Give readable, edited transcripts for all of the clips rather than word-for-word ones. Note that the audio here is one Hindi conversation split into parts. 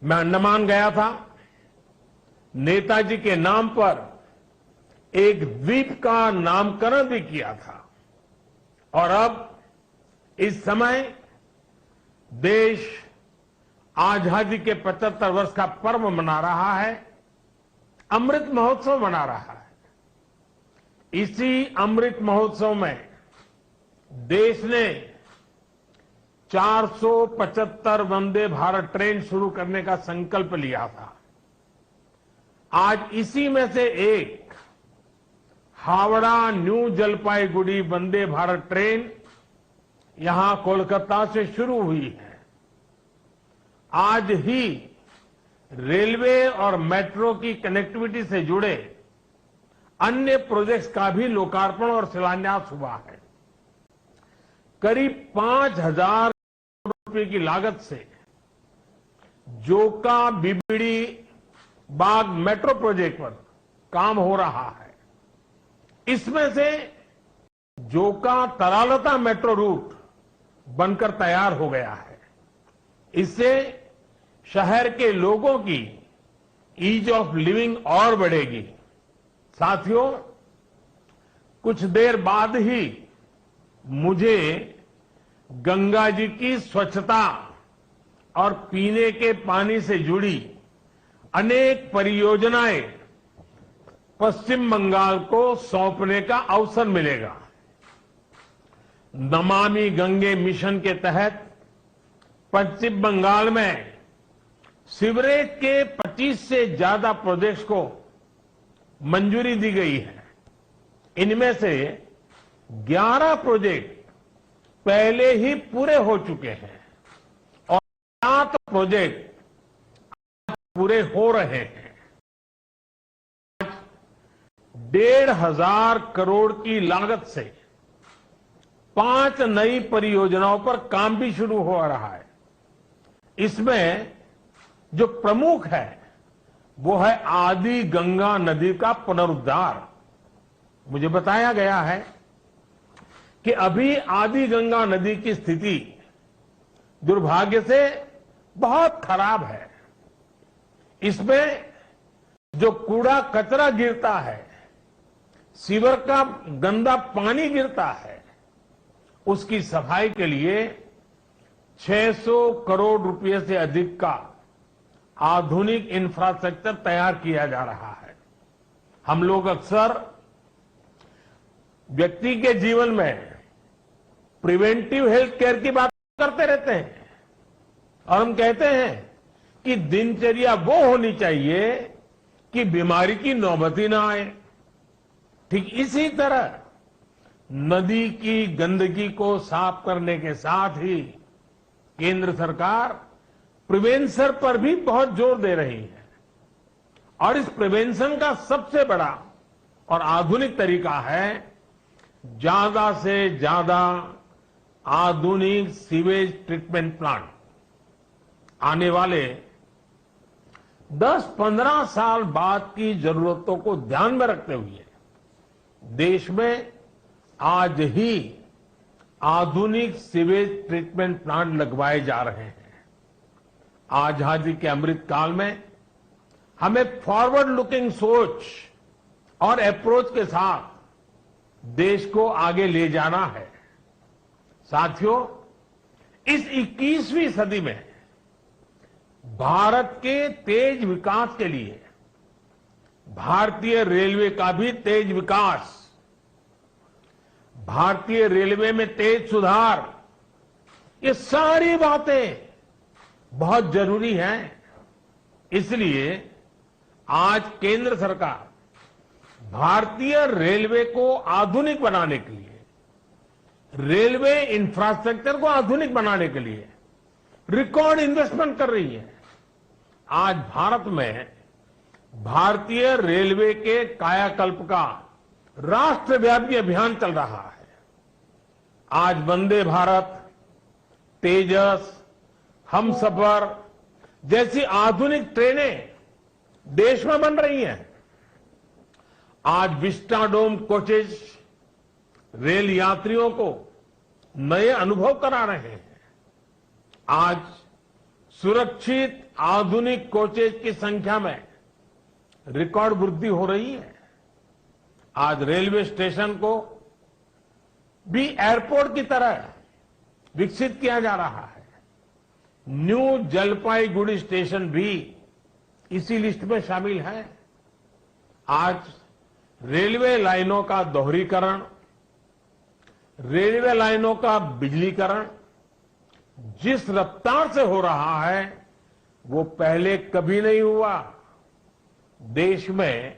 मैं अंडमान गया था, नेताजी के नाम पर एक द्वीप का नामकरण भी किया था और अब इस समय देश आजादी के 75 वर्ष का पर्व मना रहा है, अमृत महोत्सव मना रहा है। इसी अमृत महोत्सव में देश ने 475 वंदे भारत ट्रेन शुरू करने का संकल्प लिया था। आज इसी में से एक हावड़ा न्यू जलपाईगुड़ी वंदे भारत ट्रेन यहां कोलकाता से शुरू हुई है। आज ही रेलवे और मेट्रो की कनेक्टिविटी से जुड़े अन्य प्रोजेक्ट्स का भी लोकार्पण और शिलान्यास हुआ है। करीब 5,000 रुपए की लागत से जोका बीबीडी बाग मेट्रो प्रोजेक्ट पर काम हो रहा है। इसमें से जोका तरालता मेट्रो रूट बनकर तैयार हो गया है। इससे शहर के लोगों की ईज ऑफ लिविंग और बढ़ेगी। साथियों, कुछ देर बाद ही मुझे गंगा जी की स्वच्छता और पीने के पानी से जुड़ी अनेक परियोजनाएं पश्चिम बंगाल को सौंपने का अवसर मिलेगा। नमामि गंगे मिशन के तहत पश्चिम बंगाल में सीवरेज के 25 से ज्यादा प्रोजेक्ट्स को मंजूरी दी गई है। इनमें से 11 प्रोजेक्ट पहले ही पूरे हो चुके हैं और 7 प्रोजेक्ट पूरे हो रहे हैं। आज 1,500 करोड़ की लागत से 5 नई परियोजनाओं पर काम भी शुरू हो रहा है। इसमें जो प्रमुख है वो है आदि गंगा नदी का पुनरुद्धार। मुझे बताया गया है कि अभी आदि गंगा नदी की स्थिति दुर्भाग्य से बहुत खराब है। इसमें जो कूड़ा कचरा गिरता है, सीवर का गंदा पानी गिरता है, उसकी सफाई के लिए 600 करोड़ रुपए से अधिक का आधुनिक इंफ्रास्ट्रक्चर तैयार किया जा रहा है। हम लोग अक्सर व्यक्ति के जीवन में प्रिवेंटिव हेल्थ केयर की बात करते रहते हैं और हम कहते हैं कि दिनचर्या वो होनी चाहिए कि बीमारी की नौबत ही ना आए। ठीक इसी तरह नदी की गंदगी को साफ करने के साथ ही केंद्र सरकार प्रिवेंशन पर भी बहुत जोर दे रही है और इस प्रिवेंशन का सबसे बड़ा और आधुनिक तरीका है ज्यादा से ज्यादा आधुनिक सीवेज ट्रीटमेंट प्लांट। आने वाले 10-15 साल बाद की जरूरतों को ध्यान में रखते हुए देश में आज ही आधुनिक सीवेज ट्रीटमेंट प्लांट लगवाए जा रहे हैं। आजादी के अमृत काल में हमें फॉरवर्ड लुकिंग सोच और अप्रोच के साथ देश को आगे ले जाना है। साथियों, इस 21वीं सदी में भारत के तेज विकास के लिए भारतीय रेलवे का भी तेज विकास, भारतीय रेलवे में तेज सुधार, ये सारी बातें बहुत जरूरी हैं। इसलिए आज केंद्र सरकार भारतीय रेलवे को आधुनिक बनाने के लिए, रेलवे इंफ्रास्ट्रक्चर को आधुनिक बनाने के लिए रिकॉर्ड इन्वेस्टमेंट कर रही है। आज भारत में भारतीय रेलवे के कायाकल्प का राष्ट्रव्यापी अभियान चल रहा है। आज वंदे भारत, तेजस, हमसफर जैसी आधुनिक ट्रेनें देश में बन रही हैं। आज विस्टाडोम कोचेज रेल यात्रियों को नए अनुभव करा रहे हैं। आज सुरक्षित आधुनिक कोचेज की संख्या में रिकॉर्ड वृद्धि हो रही है। आज रेलवे स्टेशन को भी एयरपोर्ट की तरह विकसित किया जा रहा है। न्यू जलपाईगुड़ी स्टेशन भी इसी लिस्ट में शामिल है। आज रेलवे लाइनों का दोहरीकरण, रेलवे लाइनों का बिजलीकरण जिस रफ्तार से हो रहा है वो पहले कभी नहीं हुआ। देश में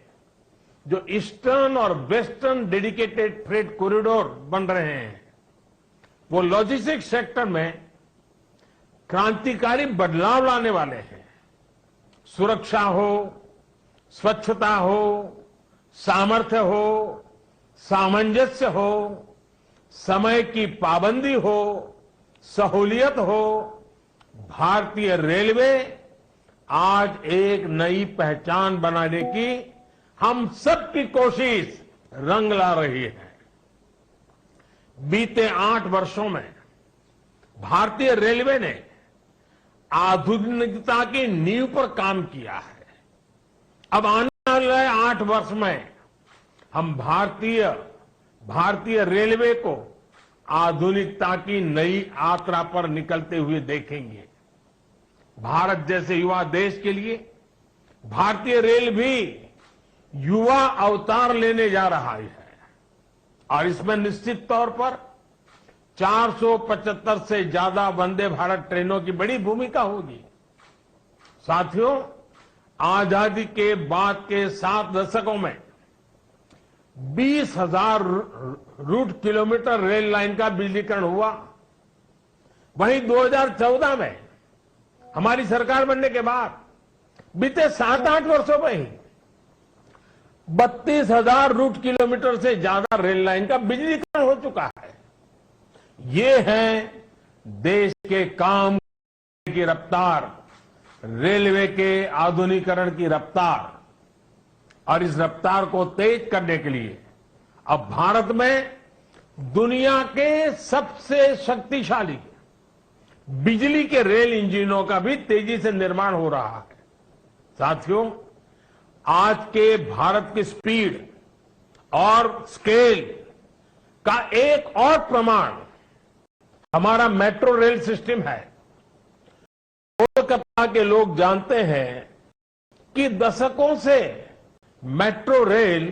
जो ईस्टर्न और वेस्टर्न डेडिकेटेड फ्रेट कॉरिडोर बन रहे हैं वो लॉजिस्टिक्स सेक्टर में क्रांतिकारी बदलाव लाने वाले हैं। सुरक्षा हो, स्वच्छता हो, सामर्थ्य हो, सामंजस्य हो, समय की पाबंदी हो, सहूलियत हो, भारतीय रेलवे आज एक नई पहचान बनाने की हम सबकी कोशिश रंग ला रही है। बीते 8 वर्षों में भारतीय रेलवे ने आधुनिकता की नींव पर काम किया है। अब आने वाले 8 वर्ष में हम भारतीय रेलवे को आधुनिकता की नई यात्रा पर निकलते हुए देखेंगे। भारत जैसे युवा देश के लिए भारतीय रेल भी युवा अवतार लेने जा रहा है और इसमें निश्चित तौर पर 475 से ज्यादा वंदे भारत ट्रेनों की बड़ी भूमिका होगी। साथियों, आजादी के बाद के 7 दशकों में 20,000 रूट किलोमीटर रेल लाइन का बिजलीकरण हुआ। वहीं 2014 में हमारी सरकार बनने के बाद बीते 7-8 वर्षों में ही 32,000 रूट किलोमीटर से ज्यादा रेल लाइन का बिजलीकरण हो चुका है। ये है देश के काम की रफ्तार, रेलवे के आधुनिकीकरण की रफ्तार। और इस रफ्तार को तेज करने के लिए अब भारत में दुनिया के सबसे शक्तिशाली बिजली के रेल इंजनों का भी तेजी से निर्माण हो रहा है। साथियों, आज के भारत की स्पीड और स्केल का एक और प्रमाण हमारा मेट्रो रेल सिस्टम है। कोलकाता के लोग जानते हैं कि दशकों से मेट्रो रेल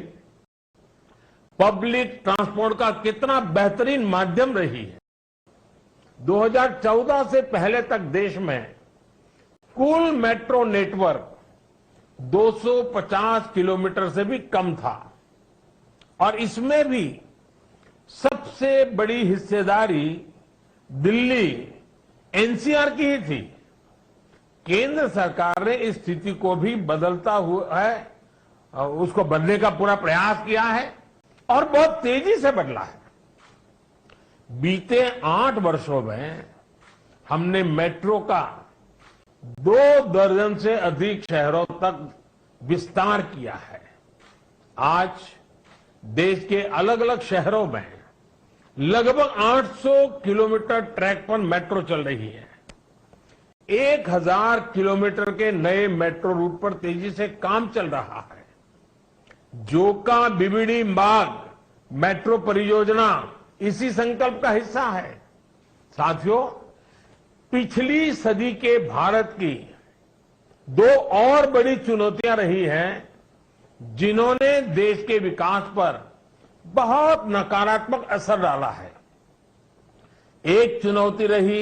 पब्लिक ट्रांसपोर्ट का कितना बेहतरीन माध्यम रही है। 2014 से पहले तक देश में कुल मेट्रो नेटवर्क 250 किलोमीटर से भी कम था और इसमें भी सबसे बड़ी हिस्सेदारी दिल्ली एनसीआर की ही थी। केंद्र सरकार ने इस स्थिति को भी बदलता हुआ है, उसको बदलने का पूरा प्रयास किया है और बहुत तेजी से बदला है। बीते 8 वर्षों में हमने मेट्रो का 2 दर्जन से अधिक शहरों तक विस्तार किया है। आज देश के अलग अलग शहरों में लगभग 800 किलोमीटर ट्रैक पर मेट्रो चल रही है। 1000 किलोमीटर के नए मेट्रो रूट पर तेजी से काम चल रहा है। जोका बीबीडी मार्ग मेट्रो परियोजना इसी संकल्प का हिस्सा है। साथियों, पिछली सदी के भारत की 2 और बड़ी चुनौतियां रही हैं जिन्होंने देश के विकास पर बहुत नकारात्मक असर डाला है। एक चुनौती रही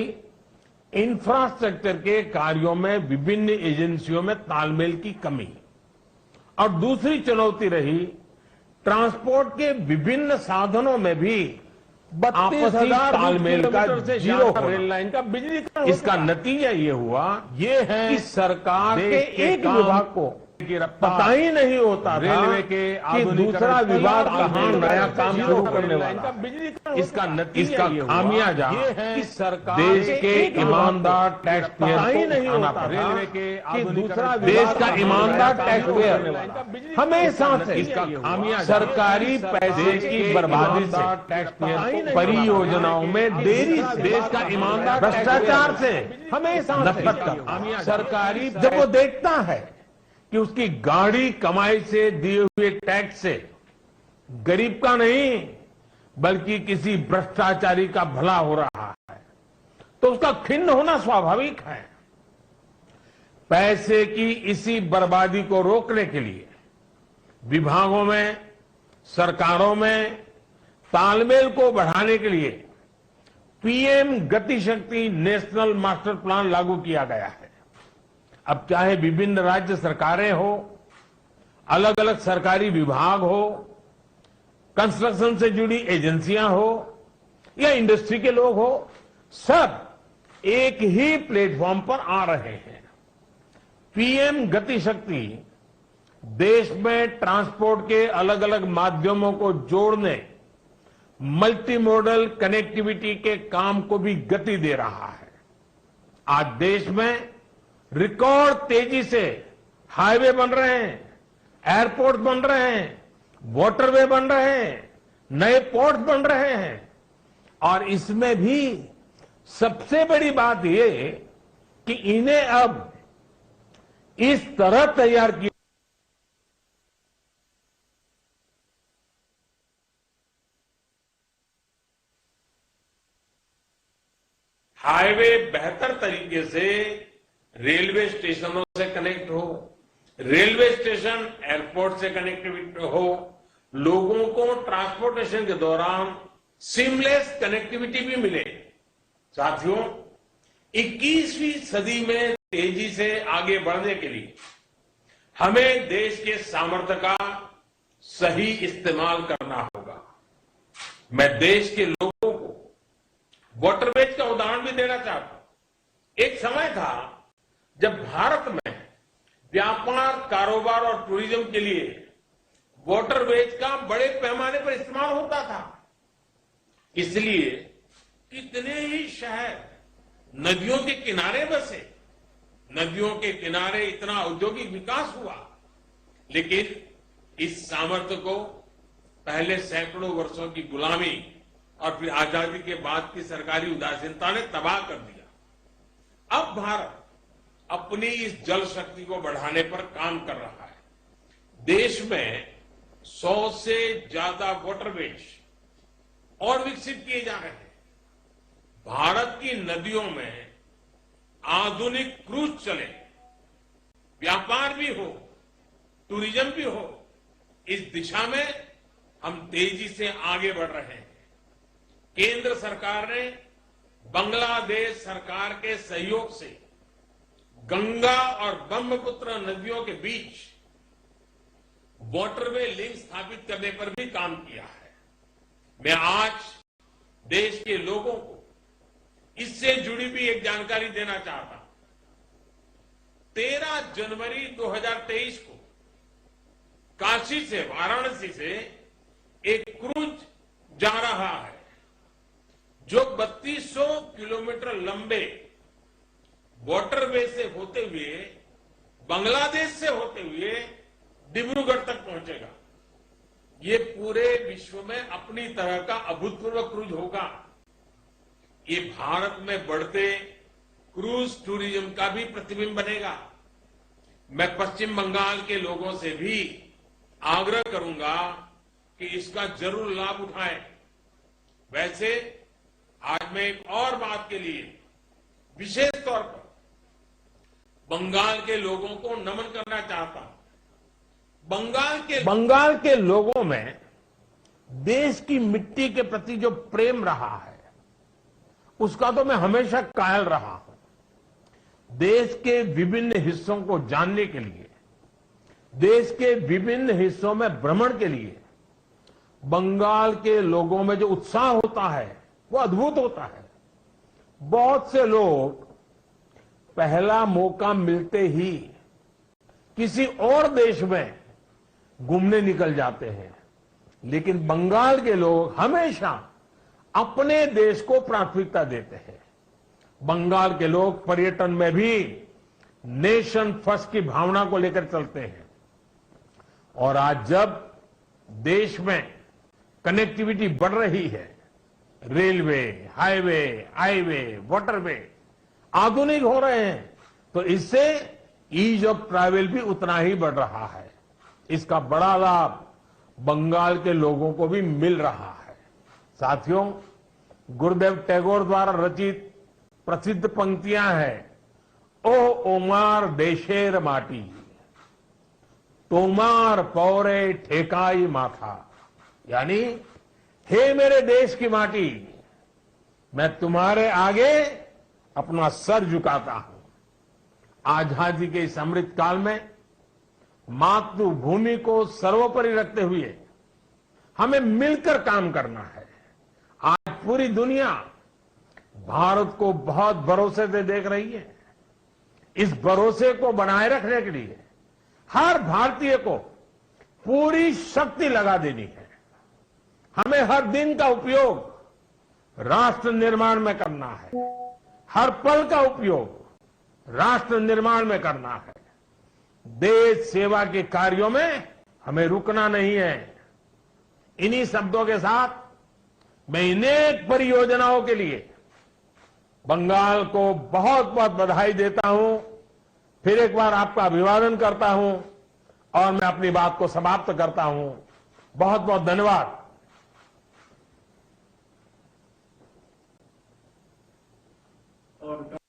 इंफ्रास्ट्रक्चर के कार्यों में विभिन्न एजेंसियों में तालमेल की कमी और दूसरी चुनौती रही ट्रांसपोर्ट के विभिन्न साधनों में भी 32,000 तालमेल का जीरो रेल लाइन का बिजलीकरण। इसका नतीजा ये हुआ, ये है कि सरकार के एक विभाग को की रफ्तार पता ही नहीं होता था रेलवे के कि दूसरा विभाग कहाँ नया काम शुरू करने वाला है। इसका खामियाजा देश के ईमानदार टैक्स पेयर को उठाना पड़ा। रेलवे के दूसरा देश का ईमानदार टैक्स पेयर हमेशा से इसका खामियाजा सरकारी पैसे की बर्बादी से, टैक्स पेयर परियोजनाओं में देरी से, देश का ईमानदार भ्रष्टाचार से हमेशा नफरत का सरकारी जब वो देखता है कि उसकी गाड़ी कमाई से दिए हुए टैक्स से गरीब का नहीं बल्कि किसी भ्रष्टाचारी का भला हो रहा है तो उसका खिन्न होना स्वाभाविक है। पैसे की इसी बर्बादी को रोकने के लिए विभागों में, सरकारों में तालमेल को बढ़ाने के लिए पीएम गति शक्ति नेशनल मास्टर प्लान लागू किया गया है। अब चाहे विभिन्न राज्य सरकारें हो, अलग अलग सरकारी विभाग हो, कंस्ट्रक्शन से जुड़ी एजेंसियां हो या इंडस्ट्री के लोग हो, सब एक ही प्लेटफॉर्म पर आ रहे हैं। पीएम गति शक्ति देश में ट्रांसपोर्ट के अलग अलग माध्यमों को जोड़ने, मल्टी मॉडल कनेक्टिविटी के काम को भी गति दे रहा है। आज देश में रिकॉर्ड तेजी से हाईवे बन रहे हैं, एयरपोर्ट बन रहे हैं, वाटरवे बन रहे हैं, नए पोर्ट बन रहे हैं और इसमें भी सबसे बड़ी बात यह कि इन्हें अब इस तरह तैयार किया हाईवे बेहतर तरीके से रेलवे स्टेशनों से कनेक्ट हो, रेलवे स्टेशन एयरपोर्ट से कनेक्टिविटी हो, लोगों को ट्रांसपोर्टेशन के दौरान सीमलेस कनेक्टिविटी भी मिले। साथियों, 21वीं सदी में तेजी से आगे बढ़ने के लिए हमें देश के सामर्थ्य का सही इस्तेमाल करना होगा। मैं देश के लोगों को वाटरवेज का उदाहरण भी देना चाहता हूं। एक समय था जब भारत में व्यापार, कारोबार और टूरिज्म के लिए वाटरवेज का बड़े पैमाने पर इस्तेमाल होता था। इसलिए कितने ही शहर नदियों के किनारे बसे, नदियों के किनारे इतना औद्योगिक विकास हुआ, लेकिन इस सामर्थ्य को पहले सैकड़ों वर्षों की गुलामी और फिर आजादी के बाद की सरकारी उदासीनता ने तबाह कर दिया। अब भारत अपनी इस जल शक्ति को बढ़ाने पर काम कर रहा है। देश में 100 से ज्यादा वाटरवेज और विकसित किए जा रहे हैं। भारत की नदियों में आधुनिक क्रूज चले, व्यापार भी हो, टूरिज्म भी हो, इस दिशा में हम तेजी से आगे बढ़ रहे हैं। केंद्र सरकार ने बांग्लादेश सरकार के सहयोग से गंगा और ब्रह्मपुत्र नदियों के बीच वाटरवे लिंक स्थापित करने पर भी काम किया है। मैं आज देश के लोगों को इससे जुड़ी भी एक जानकारी देना चाहता हूं। 13 जनवरी 2023 को काशी से, वाराणसी से एक क्रूज जा रहा है जो 3200 किलोमीटर लंबे वाटरवे से होते हुए, बांग्लादेश से होते हुए डिब्रूगढ़ तक पहुंचेगा। ये पूरे विश्व में अपनी तरह का अभूतपूर्व क्रूज होगा। ये भारत में बढ़ते क्रूज टूरिज्म का भी प्रतिबिंब बनेगा। मैं पश्चिम बंगाल के लोगों से भी आग्रह करूंगा कि इसका जरूर लाभ उठाएं। वैसे आज मैं एक और बात के लिए विशेष तौर पर बंगाल के लोगों को नमन करना चाहता हूं। बंगाल के लोगों में देश की मिट्टी के प्रति जो प्रेम रहा है उसका तो मैं हमेशा कायल रहा हूं। देश के विभिन्न हिस्सों को जानने के लिए, देश के विभिन्न हिस्सों में भ्रमण के लिए बंगाल के लोगों में जो उत्साह होता है वो अद्भुत होता है। बहुत से लोग पहला मौका मिलते ही किसी और देश में घूमने निकल जाते हैं, लेकिन बंगाल के लोग हमेशा अपने देश को प्राथमिकता देते हैं। बंगाल के लोग पर्यटन में भी नेशन फर्स्ट की भावना को लेकर चलते हैं। और आज जब देश में कनेक्टिविटी बढ़ रही है, रेलवे, हाईवे, वाटरवे आधुनिक हो रहे हैं, तो इससे ईज ऑफ ट्रैवल भी उतना ही बढ़ रहा है। इसका बड़ा लाभ बंगाल के लोगों को भी मिल रहा है। साथियों, गुरुदेव टैगोर द्वारा रचित प्रसिद्ध पंक्तियां हैं, ओ ओमार देशेर माटी, तोमार पौरे ठेकाई माथा, यानी हे मेरे देश की माटी, मैं तुम्हारे आगे अपना सर झुकाता हूं। आजादी के इस अमृत काल में मातृभूमि को सर्वोपरि रखते हुए हमें मिलकर काम करना है। आज पूरी दुनिया भारत को बहुत भरोसे से देख रही है। इस भरोसे को बनाए रखने के लिए हर भारतीय को पूरी शक्ति लगा देनी है। हमें हर दिन का उपयोग राष्ट्र निर्माण में करना है, हर पल का उपयोग राष्ट्र निर्माण में करना है। देश सेवा के कार्यों में हमें रुकना नहीं है। इन्हीं शब्दों के साथ मैं अनेक परियोजनाओं के लिए बंगाल को बहुत बहुत बधाई देता हूं। फिर एक बार आपका अभिवादन करता हूं और मैं अपनी बात को समाप्त करता हूं। बहुत बहुत धन्यवाद। और